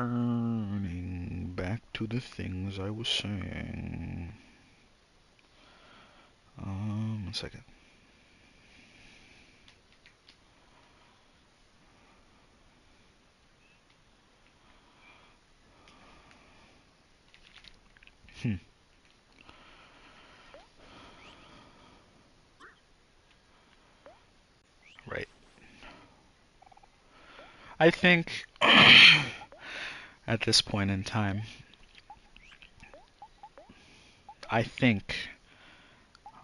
returning back to the things I was saying. 1 second. Right. I think at this point in time, I think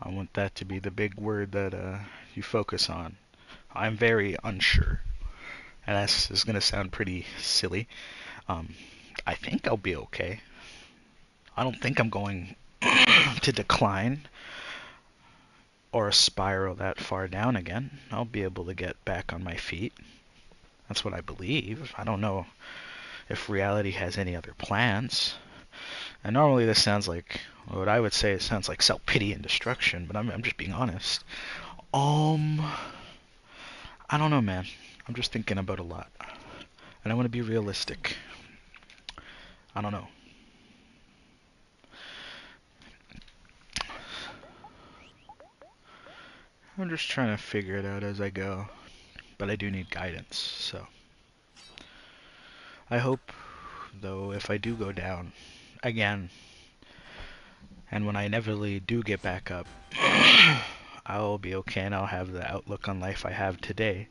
I want that to be the big word that you focus on. I'm very unsure, and this is going to sound pretty silly. Um, I think I'll be okay. I don't think I'm going to decline or spiral that far down again. I'll be able to get back on my feet. That's what I believe. I don't know if reality has any other plans. And normally this sounds like, what I would say, it sounds like self-pity and destruction, but I'm just being honest. I don't know, man. I'm just thinking about a lot. And I want to be realistic. I don't know. I'm just trying to figure it out as I go. But I do need guidance, so. I hope, though, if I do go down again, and when I inevitably do get back up, I'll be okay and I'll have the outlook on life I have today.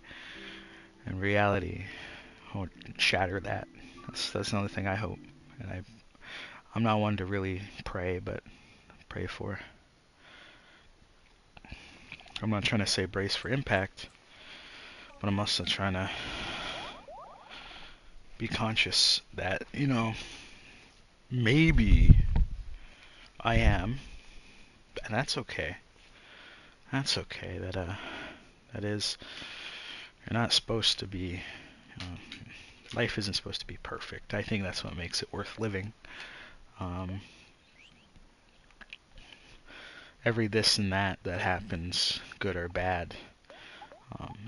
And reality won't shatter that. That's another thing I hope. And I'm not one to really pray, but pray for. I'm not trying to say brace for impact, but I'm also trying to be conscious that, maybe I am, and that's okay. That's okay. That is, you're not supposed to be, life isn't supposed to be perfect. I think that's what makes it worth living. Every this and that happens, good or bad,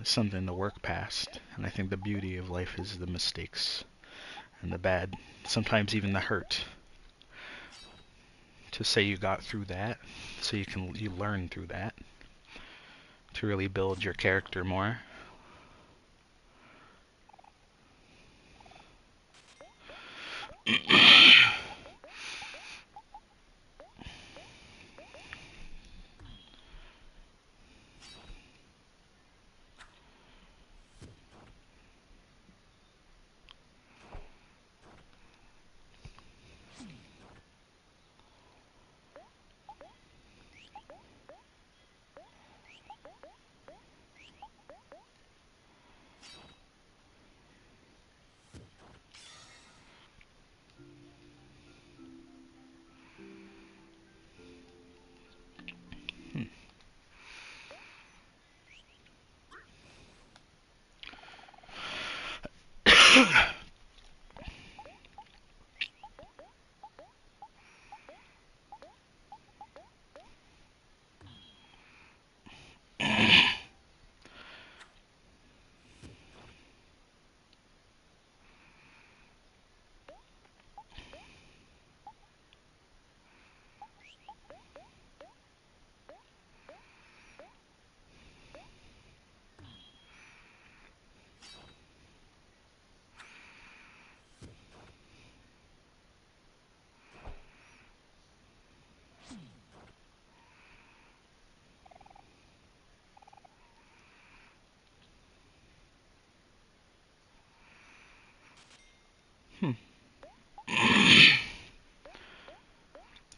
is something to work past. And I think the beauty of life is the mistakes and the bad, sometimes even the hurt. To say you got through that, so you learn through that, to really build your character more.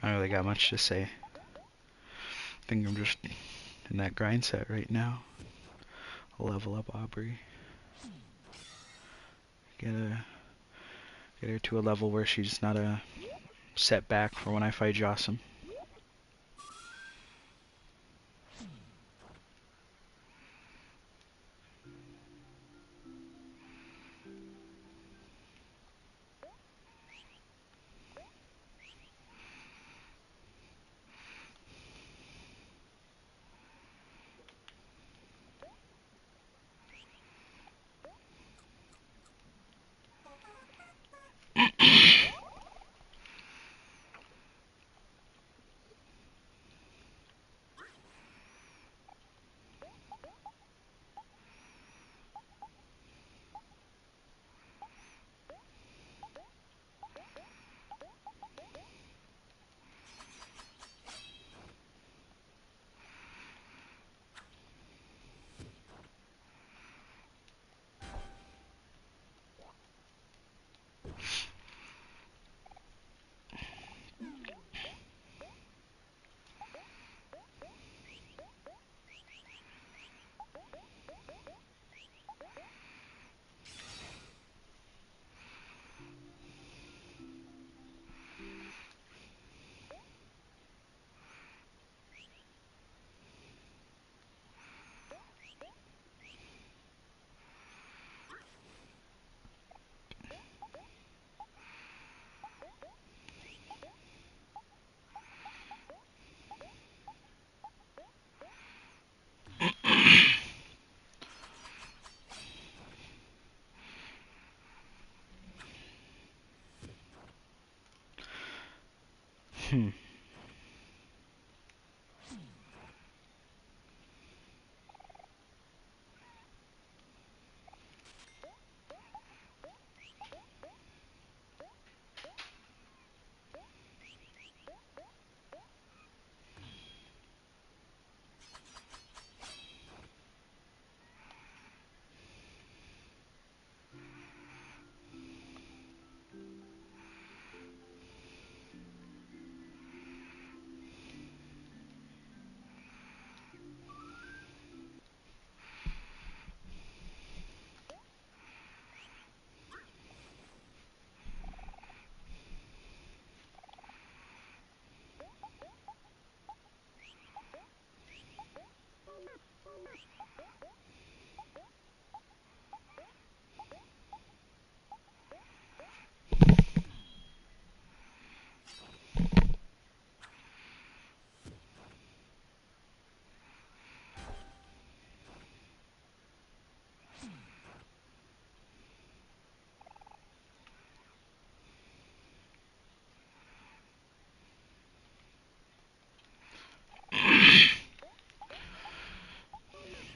I don't really got much to say. I think I'm just in that grind set right now. I'll level up Aubrey. Get her to a level where she's not a setback for when I fight Jossum. Hmm.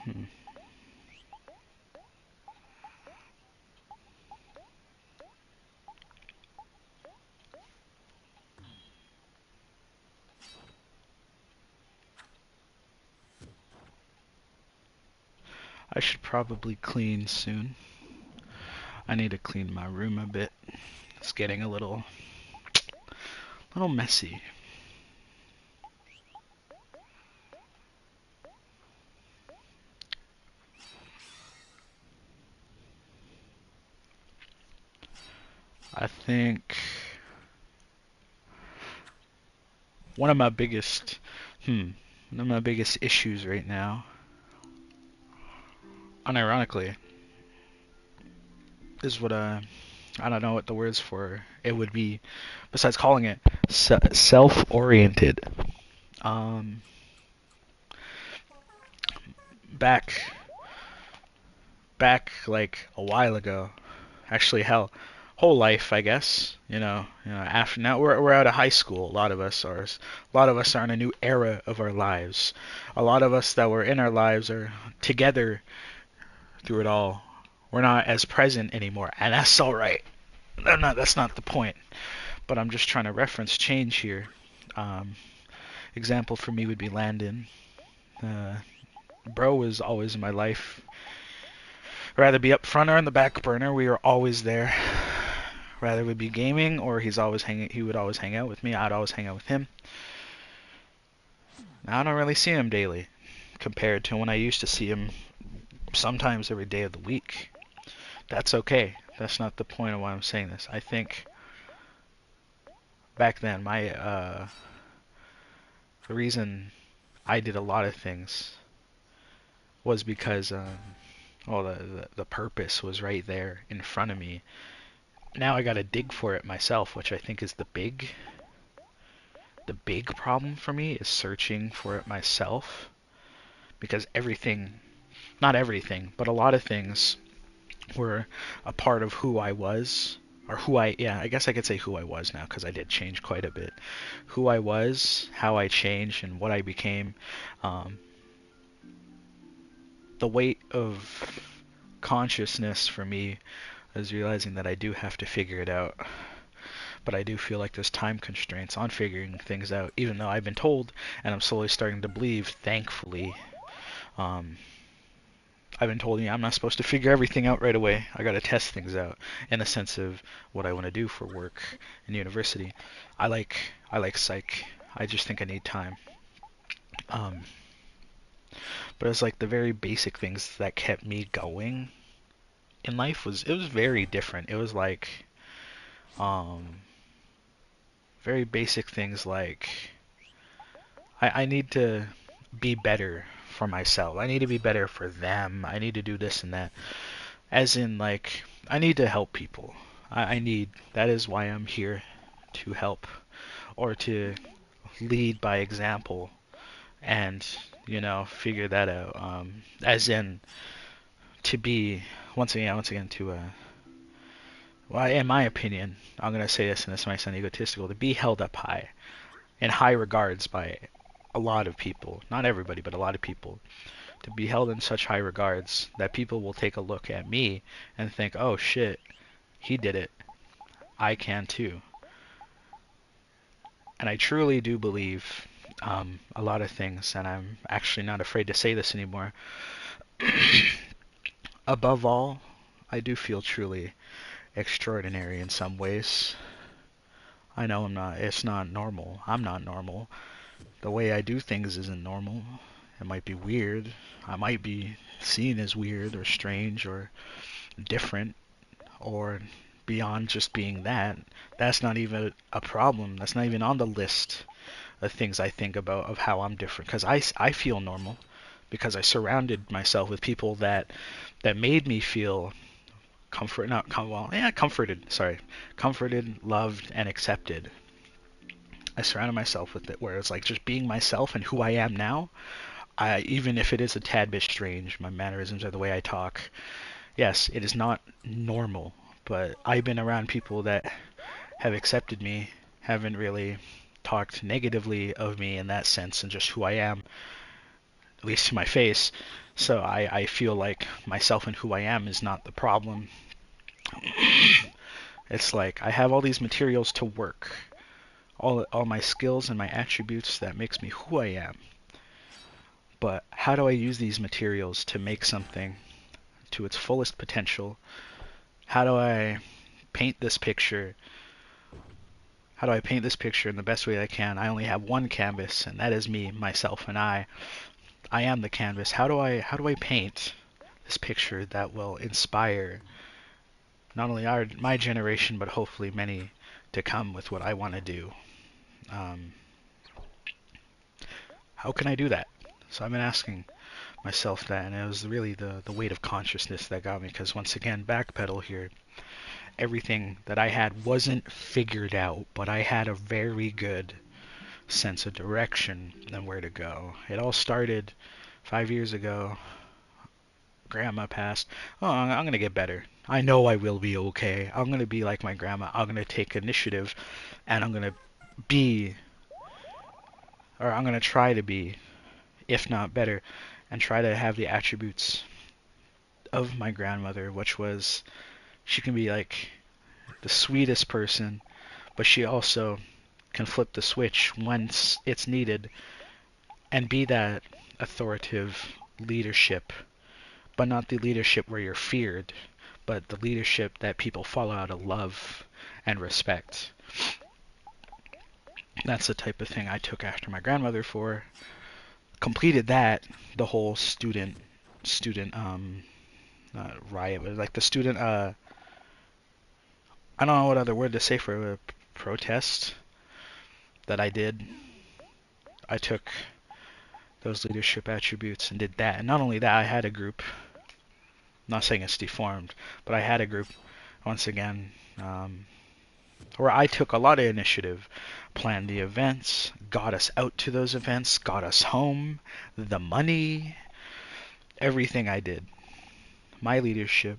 Hmm. I should probably clean soon. I need to clean my room a bit. It's getting a little messy. I think one of my biggest one of my biggest issues right now, unironically, is what I don't know what the words for it would be besides calling it self-oriented. Um, back like a while ago, actually hell, whole life I guess. After now we're out of high school. A lot of us are in a new era of our lives. A lot of us that were in our lives are together through it all. We're not as present anymore, and that's all right. That's not the point. But I'm just trying to reference change here. Um, Example for me would be Landon. Uh, Bro was always in my life. Rather be up front or in the back burner, we were always there. Rather would be gaming or he would always hang out with me. I'd always hang out with him. Now I don't really see him daily compared to when I used to see him sometimes every day of the week. That's okay. That's not the point of why I'm saying this. I think back then the reason I did a lot of things was because the purpose was right there in front of me. Now I got to dig for it myself, which I think is the big problem for me is searching for it myself because everything, not everything, but a lot of things were a part of who I was or yeah, I guess I could say who I was now because I did change quite a bit. Who I was, how I changed, and what I became. Um, the weight of consciousness for me is realizing that I do have to figure it out. But I do feel like there's time constraints on figuring things out, even though I've been told, and I'm slowly starting to believe, thankfully. Um, I've been told, I'm not supposed to figure everything out right away. I gotta test things out in the sense of what I want to do for work in university. I like psych. I just think I need time. Um, but it's like the very basic things that kept me going in life it was very different. It was like um, very basic things like I need to be better for myself. I need to be better for them. I need to do this and that. As in, like, I need to help people. That is why I'm here to help or to lead by example and, figure that out. As in, to be, once again, well, in my opinion, I'm going to say this and this might sound egotistical, to be held up high. in high regards by a lot of people. Not everybody, but a lot of people. To be held in such high regards that people will take a look at me and think, oh shit, he did it. I can too. And I truly do believe a lot of things, and I'm actually not afraid to say this anymore. Above all, I do feel truly extraordinary in some ways. I know it's not normal. I'm not normal. The way I do things isn't normal. It might be weird. I might be seen as weird or strange or different or beyond just being that. That's not even a problem. That's not even on the list of things I think about of how I'm different. Because I feel normal because I surrounded myself with people that made me feel comforted, loved, and accepted. I surrounded myself with it, where it's like just being myself and who I am now. Even if it is a tad bit strange, my mannerisms or the way I talk, yes, it is not normal. But I've been around people that have accepted me, haven't really talked negatively of me in that sense, and just who I am, at least to my face. So I feel like myself and who I am is not the problem. It's like I have all these materials to work, all my skills and my attributes that makes me who I am. But how do I use these materials to make something to its fullest potential? How do I paint this picture? How do I paint this picture in the best way I can? I only have one canvas, and that is me, myself, and I. I am the canvas. How do I paint this picture that will inspire not only my generation, but hopefully many to come with what I want to do? Um, how can I do that? So I've been asking myself that, and it was really the weight of consciousness that got me, because once again, backpedal here. Everything that I had wasn't figured out, but I had a very good sense of direction and where to go. It all started 5 years ago. Grandma passed. Oh, I'm gonna get better. I know I will be okay. I'm gonna be like my grandma. I'm gonna take initiative, and I'm gonna be, or I'm gonna try to be, if not better, and try to have the attributes of my grandmother, which was she can be like the sweetest person, but she also can flip the switch once it's needed and be that authoritative leadership, but not the leadership where you're feared, but the leadership that people follow out of love and respect. That's the type of thing I took after my grandmother for. Completed that, the whole student riot, like the student I don't know what other word to say for a protest that I did. I took those leadership attributes and did that. And not only that, I had a group. I'm not saying it's deformed, but I had a group, once again, where I took a lot of initiative, planned the events, got us out to those events, got us home, the money, everything I did. My leadership,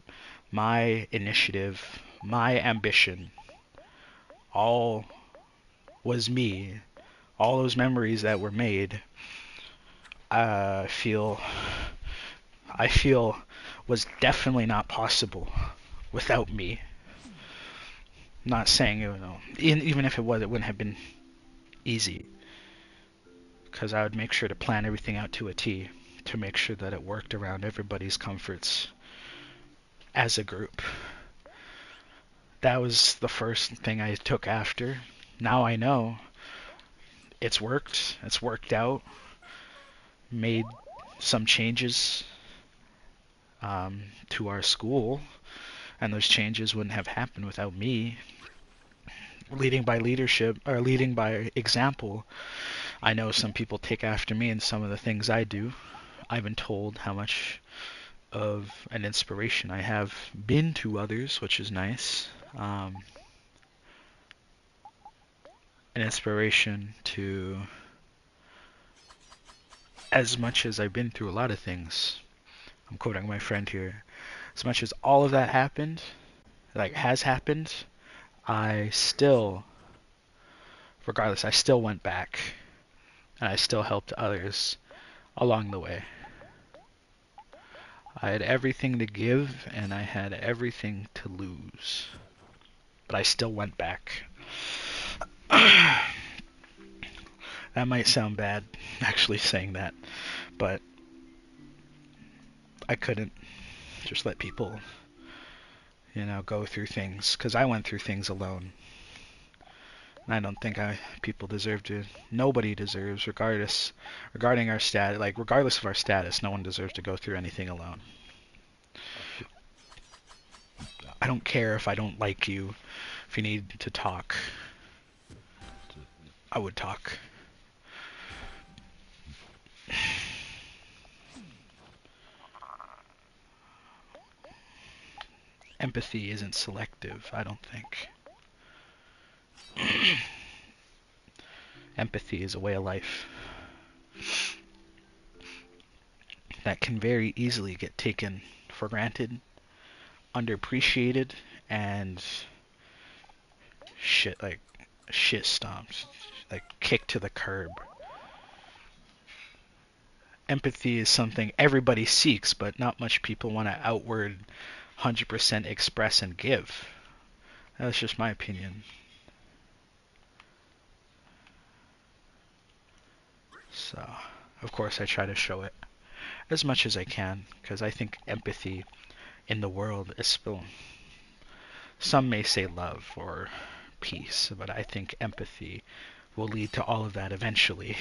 my initiative, my ambition, all was me. All those memories that were made, I feel was definitely not possible without me. Not saying even if it was, it wouldn't have been easy, because I would make sure to plan everything out to a T to make sure that it worked around everybody's comforts as a group. That was the first thing I took after. Now I know it's worked. It's worked out. Made some changes to our school, and those changes wouldn't have happened without me. Leading by leadership, or leading by example. I know some people take after me in some of the things I do. I've been told how much of an inspiration I have been to others, which is nice. An inspiration to, as much as I've been through a lot of things, I'm quoting my friend here, as much as all of that happened, like has happened, I still, regardless, I still went back and I still helped others along the way. I had everything to give and I had everything to lose, but I still went back. That might sound bad, actually saying that, but I couldn't just let people, go through things, because I went through things alone. And I don't think people deserve to. Nobody deserves, regarding our stat, like regardless of our status, no one deserves to go through anything alone. I don't care if I don't like you. If you need to talk, I would talk. Empathy isn't selective, I don't think. Empathy is a way of life that can very easily get taken for granted, underappreciated, and shit stomped, like kicked to the curb. Empathy is something everybody seeks, but not much people want to outward 100% express and give. That's just my opinion. So, of course, I try to show it as much as I can, because I think empathy in the world is still, some may say love or peace, but I think empathy will lead to all of that eventually.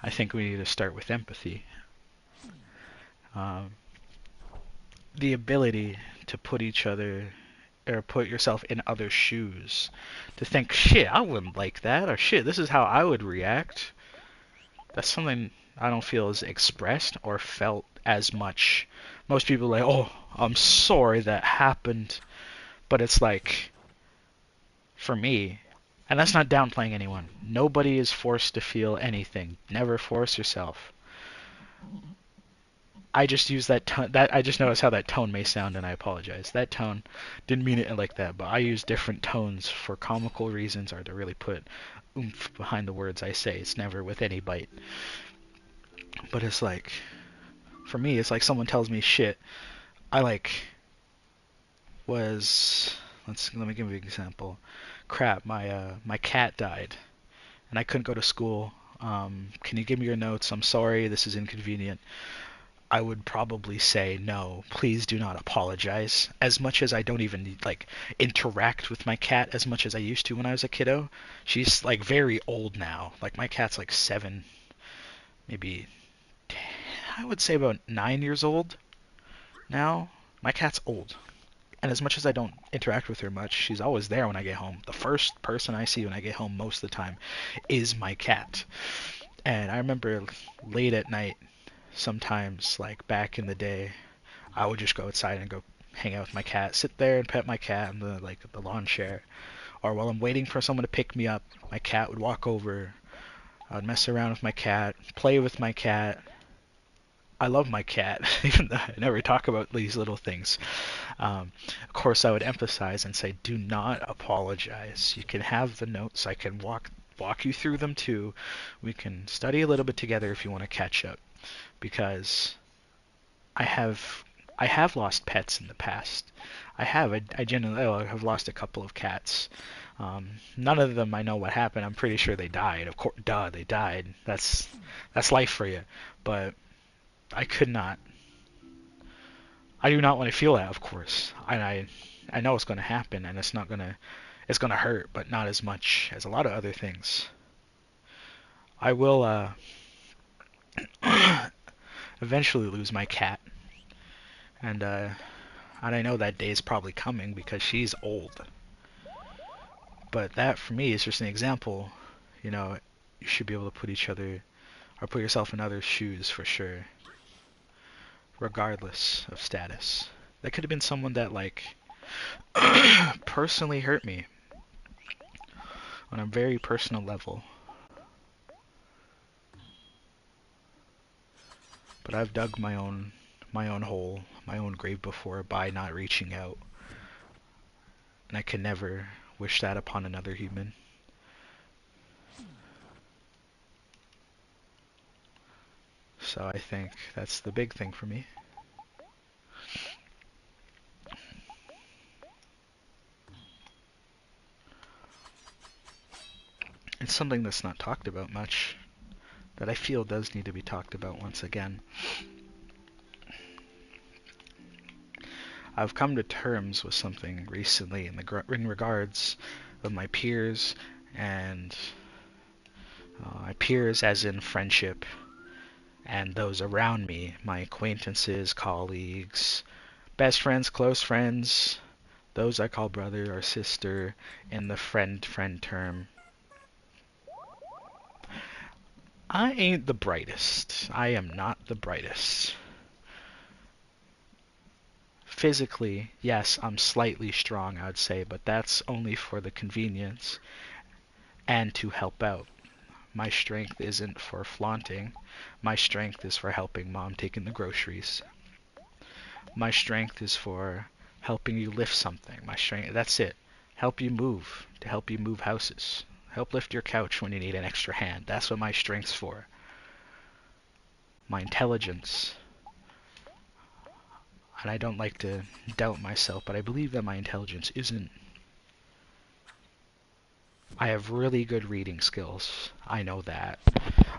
I think we need to start with empathy. The ability to put yourself in other shoes, to think, shit, I wouldn't like that, or shit, this is how I would react. That's something I don't feel is expressed or felt as much. Most people are like, oh, I'm sorry that happened. But it's like, for me, and that's not downplaying anyone, nobody is forced to feel anything. Never force yourself. I just use that tone. I just noticed how that tone may sound, and I apologize. That tone didn't mean it like that, but I use different tones for comical reasons or to really put oomph behind the words I say. It's never with any bite. But it's like, for me, it's like someone tells me shit. I like was let me give you an example. Crap, my cat died, and I couldn't go to school. Can you give me your notes? I'm sorry, this is inconvenient. I would probably say no, please do not apologize. As much as I don't even interact with my cat as much as I used to when I was a kiddo. She's like very old now. Like my cat's like 7, maybe 10, I would say about 9 years old now. My cat's old. And as much as I don't interact with her much, she's always there when I get home. The first person I see when I get home most of the time is my cat. And I remember late at night, sometimes, like back in the day, I would just go outside and go hang out with my cat, sit there and pet my cat on the lawn chair. Or while I'm waiting for someone to pick me up, my cat would walk over. I would mess around with my cat, play with my cat. I love my cat, even though I never talk about these little things. Of course, I would emphasize and say, do not apologize. You can have the notes. I can walk you through them too. We can study a little bit together if you want to catch up. Because I have lost pets in the past. I genuinely have lost a couple of cats. None of them I know what happened. I'm pretty sure they died. Of course, duh, they died. That's life for you. But I could not. I do not want to feel that, of course. And I know it's going to happen, and it's gonna hurt, but not as much as a lot of other things. I will eventually lose my cat, and I know that day is probably coming because she's old. But that for me is just an example. You should be able to put each other or put yourself in other shoes for sure, regardless of status. That could have been someone that personally hurt me on a very personal level. But I've dug my own hole, my own grave before by not reaching out. And I can never wish that upon another human. So I think that's the big thing for me. It's something that's not talked about much, that I feel does need to be talked about once again. I've come to terms with something recently in regards of my peers, and my peers as in friendship, and those around me, my acquaintances, colleagues, best friends, close friends, those I call brother or sister in the friend term. I ain't the brightest. I am not the brightest. Physically, yes, I'm slightly strong, I'd say, but that's only for the convenience and to help out. My strength isn't for flaunting. My strength is for helping mom take in the groceries. My strength is for helping you lift something. My strength, that's it. Help you move, to help you move houses. Help lift your couch when you need an extra hand. That's what my strength's for. My intelligence, and I don't like to doubt myself, but I believe that my intelligence isn't. I have really good reading skills. I know that.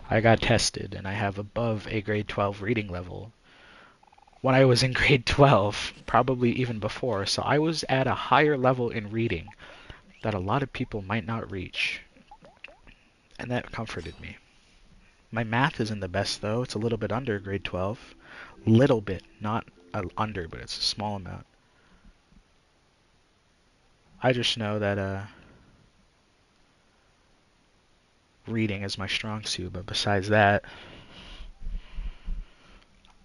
I got tested, and I have above a grade 12 reading level when I was in grade 12, probably even before, so I was at a higher level in reading that a lot of people might not reach, and that comforted me. My math isn't the best, though. It's a little bit under grade 12. Little bit, not under, but it's a small amount. I just know that reading is my strong suit, but besides that,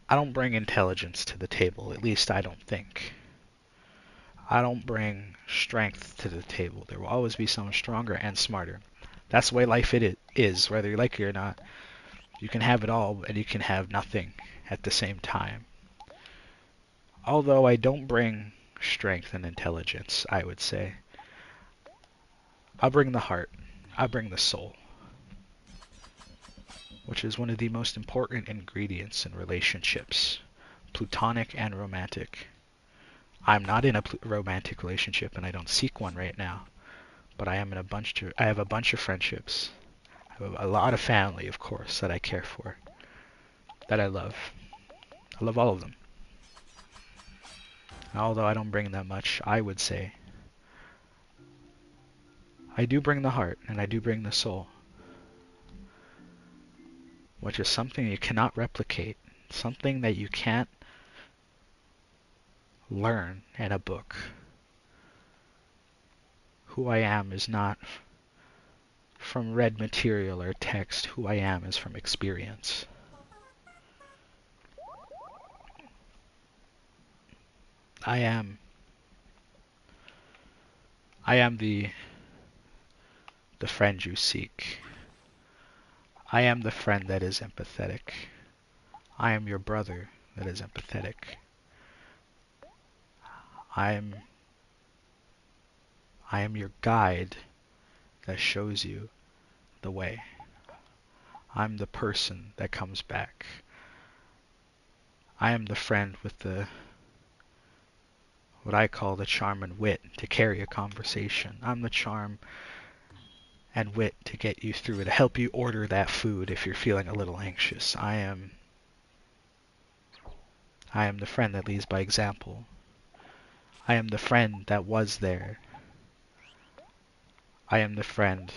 I don't bring intelligence to the table, at least I don't think. I don't bring strength to the table. There will always be someone stronger and smarter. That's the way life it is, whether you like it or not. You can have it all and you can have nothing at the same time. Although I don't bring strength and intelligence, I would say. I bring the heart. I bring the soul, which is one of the most important ingredients in relationships, platonic and romantic. I'm not in a romantic relationship and I don't seek one right now, but I have a bunch of friendships. I have a lot of family, of course, that I care for, that I love. I love all of them. Although I don't bring that much, I would say I do bring the heart and I do bring the soul, which is something you cannot replicate, something that you can't learn in a book. Who I am is not from read material or text. Who I am is from experience. I am the friend you seek. I am the friend that is empathetic. I am your brother that is empathetic. I am your guide that shows you the way. I'm the person that comes back. I am the friend with what I call the charm and wit to carry a conversation. I'm the charm and wit to get you through it, to help you order that food if you're feeling a little anxious. I am the friend that leads by example. I am the friend that was there. I am the friend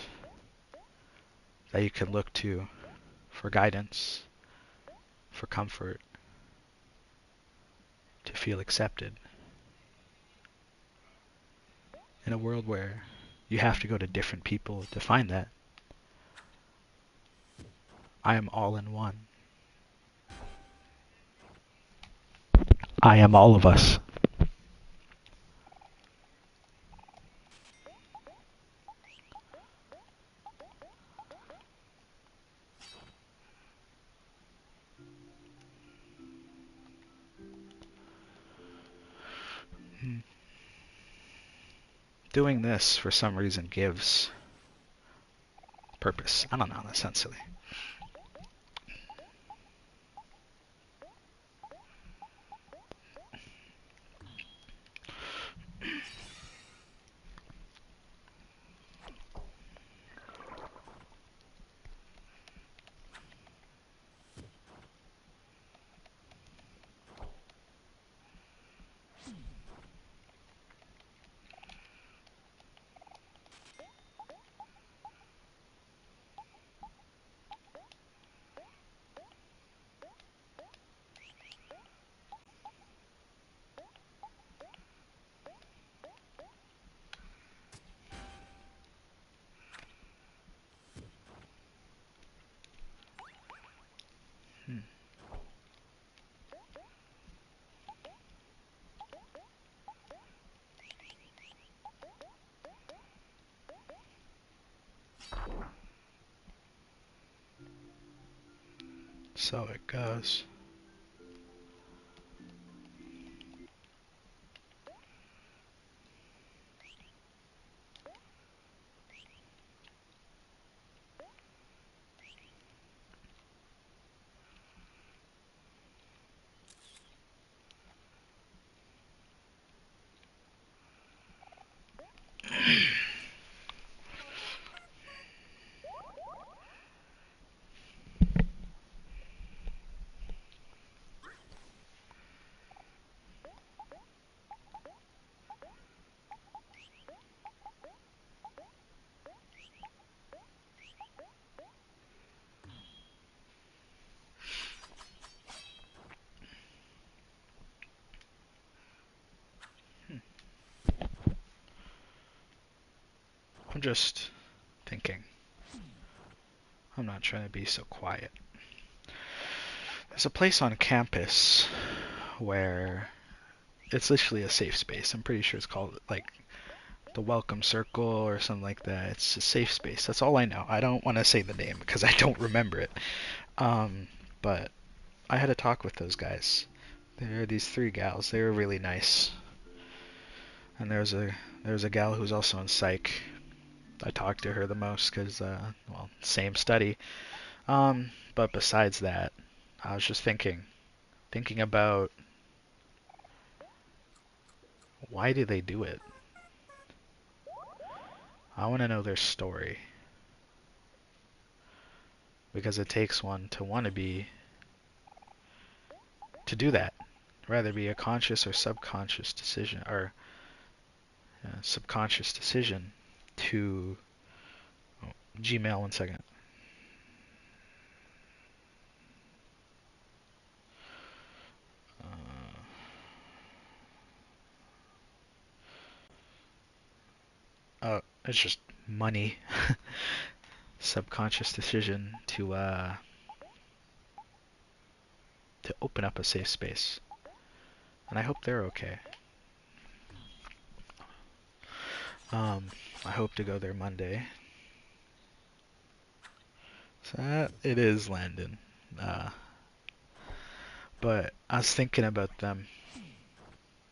that you can look to for guidance, for comfort, to feel accepted. In a world where you have to go to different people to find that, I am all in one. I am all of us. Doing this, for some reason, gives purpose. I don't know, that sounds silly. So it goes. I'm just thinking. I'm not trying to be so quiet. There's a place on campus where it's literally a safe space. I'm pretty sure it's called like the Welcome Circle or something like that. It's a safe space. That's all I know. I don't want to say the name because I don't remember it. But I had a talk with those guys. There are these three gals. They were really nice. And there's a gal who's also in psych. I talked to her the most because, well, same study. But besides that, I was just thinking about why do they do it? I want to know their story. Because it takes one to want to do that. Rather be a conscious or subconscious decision, or subconscious decision to Gmail. 1 second. It's just money. Subconscious decision to open up a safe space, and I hope they're okay. I hope to go there Monday. So it is Landon. But I was thinking about them,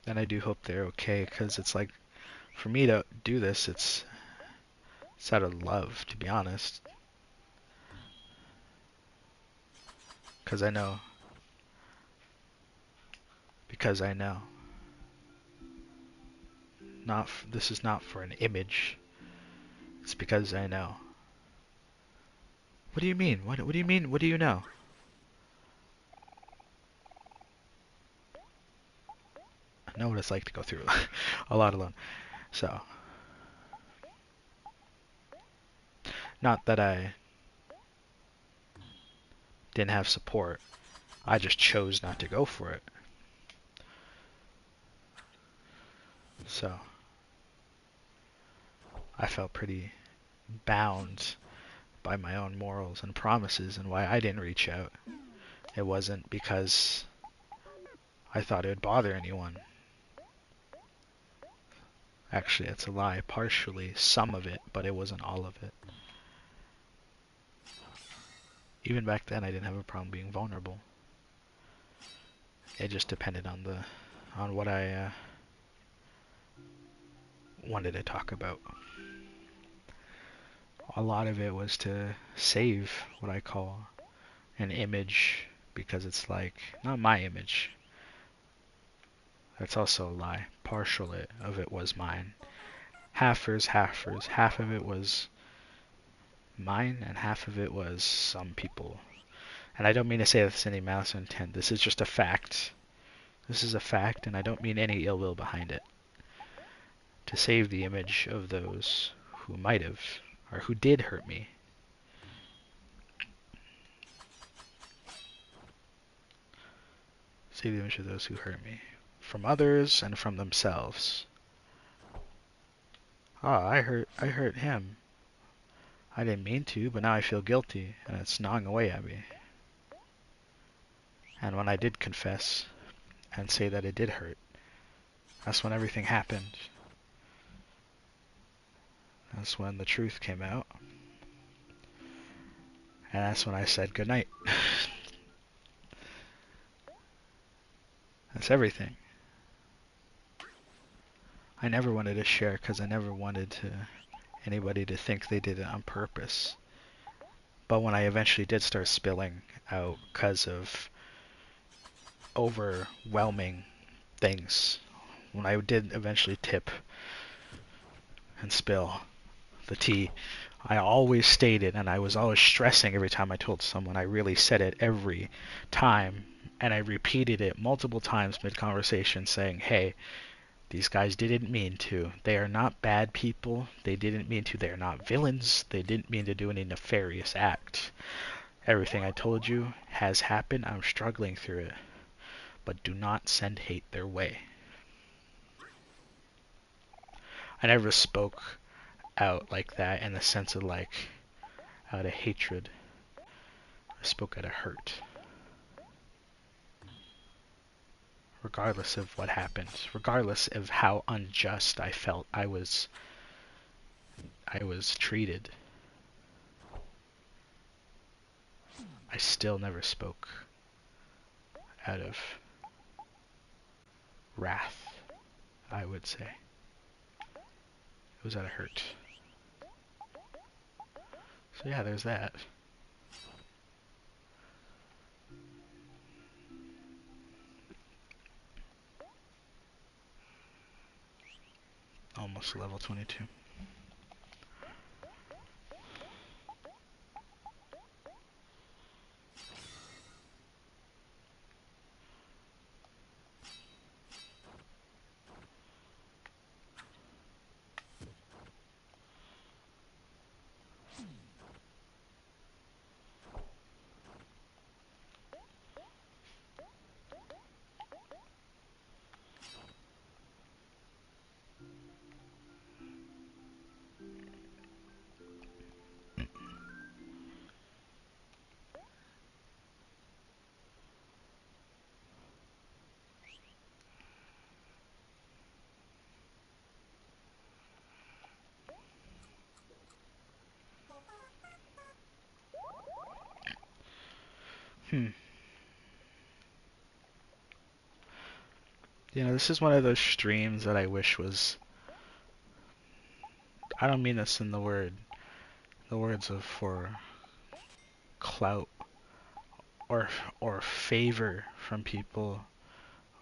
and I do hope they're okay, because it's like, for me to do this, it's out of love, to be honest. Because I know. Because I know. This is not for an image. It's because I know. What do you mean? What do you mean? What do you know? I know what it's like to go through a lot alone. So, not that I didn't have support. I just chose not to go for it. So, I felt pretty bound by my own morals and promises, and why I didn't reach out. It wasn't because I thought it would bother anyone. Actually, it's a lie. Partially, some of it, but it wasn't all of it. Even back then, I didn't have a problem being vulnerable. It just depended on what I wanted to talk about. A lot of it was to save what I call an image, because it's like, not my image. That's also a lie. Partial of it was mine. Halfers. Half of it was mine, and half of it was some people. And I don't mean to say this in any malice or intent. This is just a fact. This is a fact, and I don't mean any ill will behind it. To save the image of those who might have, or who did hurt me. Save the image of those who hurt me. From others and from themselves. Ah, I hurt him. I didn't mean to, but now I feel guilty, and it's gnawing away at me. And when I did confess and say that it did hurt, that's when everything happened. That's when the truth came out. And that's when I said goodnight. It's everything. I never wanted to share because I never wanted anybody to think they did it on purpose. But when I eventually did start spilling out because of overwhelming things, when I did eventually tip and spill the tea, I always stated, and I was always stressing every time I told someone, I really said it every time, and I repeated it multiple times mid-conversation saying, hey, these guys didn't mean to. They are not bad people. They didn't mean to. They are not villains. They didn't mean to do any nefarious act. Everything I told you has happened. I'm struggling through it. But do not send hate their way. I never spoke out like that in the sense of like out of hatred. I spoke out of hurt. Regardless of what happened, regardless of how unjust I felt I was treated, I still never spoke out of wrath, I would say. It was out of hurt. So yeah, there's that. Almost level 22. You know, this is one of those streams that I wish was... I don't mean this in the words of for clout or favor from people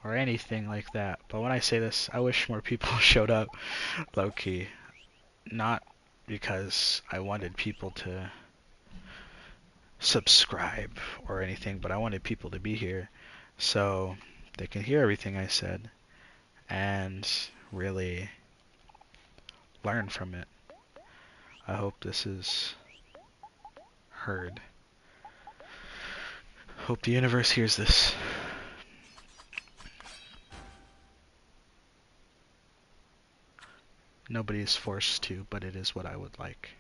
or anything like that. But when I say this, I wish more people showed up, low-key. Not because I wanted people to subscribe or anything, but I wanted people to be here so they can hear everything I said and really learn from it. I hope this is heard. Hope the universe hears this. Nobody is forced to, but it is what I would like.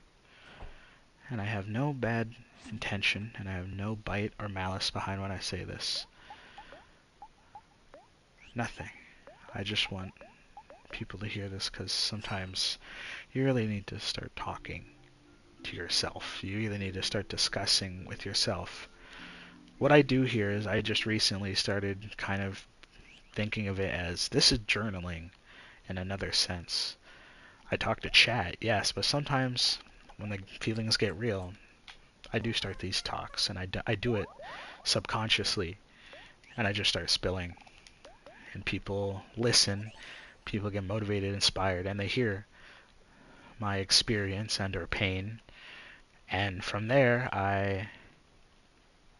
And I have no bad intention, and I have no bite or malice behind when I say this. Nothing. I just want people to hear this because sometimes you really need to start talking to yourself. You really need to start discussing with yourself. What I do here is I just recently started kind of thinking of it as this is journaling in another sense. I talk to chat, yes, but sometimes when the feelings get real, I do start these talks, and I do it subconsciously, and I just start spilling. And people listen, people get motivated, inspired, and they hear my experience and/or pain, and from there I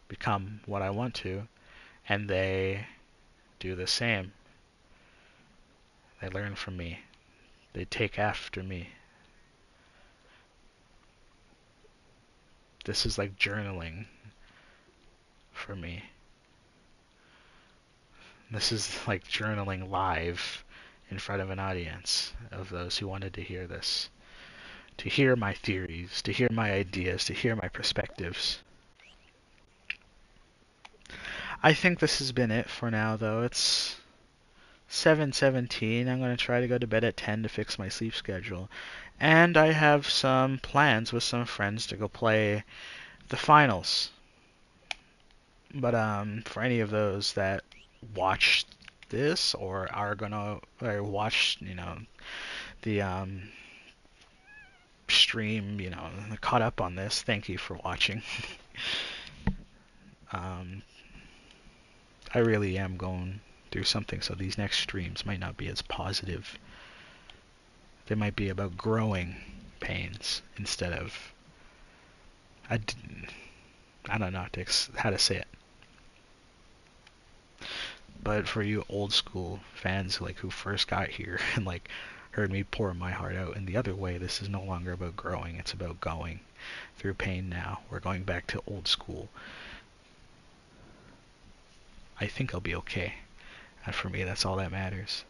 become what I want to, and they do the same. They learn from me. They take after me. This is like journaling for me. This is like journaling live in front of an audience of those who wanted to hear this. To hear my theories, to hear my ideas, to hear my perspectives. I think this has been it for now, though. It's 7:17. I'm going to try to go to bed at 10 to fix my sleep schedule. And I have some plans with some friends to go play the finals. But for any of those that watched this or are gonna or watch, the stream, caught up on this, thank you for watching. um, I really am going through something, so these next streams might not be as positive. They might be about growing pains instead of I don't know how to say it. But for you old school fans like who first got here and like heard me pour my heart out in the other way, this is no longer about growing, it's about going through pain now. We're going back to old school. I think I'll be okay. And for me, that's all that matters.